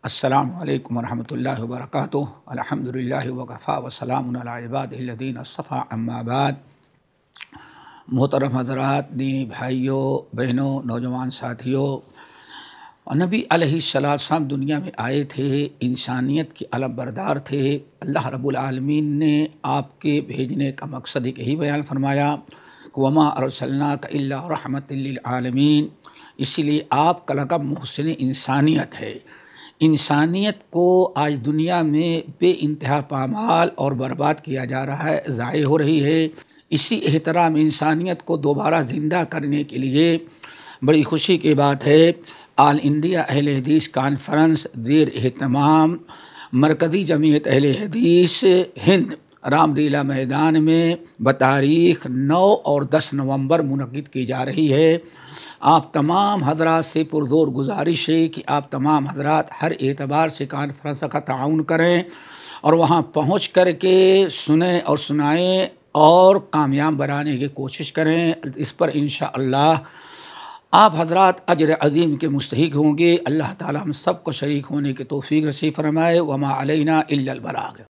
السلام علیکم ورحمۃ اللہ وبرکاتہ۔ الحمدللہ وکفیٰ وسلام علی عبادہ الذین اصطفیٰ، اما بعد۔ محترم حضرات، دینی بھائیوں، بہنوں، نوجوان ساتھیوں، نبی علیہ السلام دنیا میں آئے تھے، انسانیت کے علم بردار تھے۔ اللہ رب العالمین نے آپ کے بھیجنے کا مقصد یہی بیان فرمایا، وما ارسلناک الا رحمۃ للعالمین۔ اسی لیے آپ کا لقب محسن انسانیت ہے۔ انسانیت کو آج دنیا میں بے انتہا پامال اور برباد کیا جا رہا ہے، ضائع ہو رہی ہے۔ اسی احترام انسانیت کو دوبارہ زندہ کرنے کے لیے بڑی خوشی کی بات ہے، آل انڈیا اہل حدیث کانفرنس زیر اہتمام مرکزی جمعیت اہل حدیث ہند رام لیلا میدان میں بتاریخ 9 اور 10 نومبر منعقد کی جا رہی ہے۔ آپ تمام حضرات سے پرزور گزارش ہے کہ آپ تمام حضرات ہر اعتبار سے کانفرنس کا تعاون کریں اور وہاں پہنچ کر کے سنیں اور سنائیں اور کامیاب بنانے کی کوشش کریں۔ اس پر انشاءاللہ آپ حضرات اجر عظیم کے مستحق ہوں گے۔ اللہ تعالی ہم سب کو شریک ہونے کی توفیق نصیب فرمائے۔ وما علینا الا البلاغ۔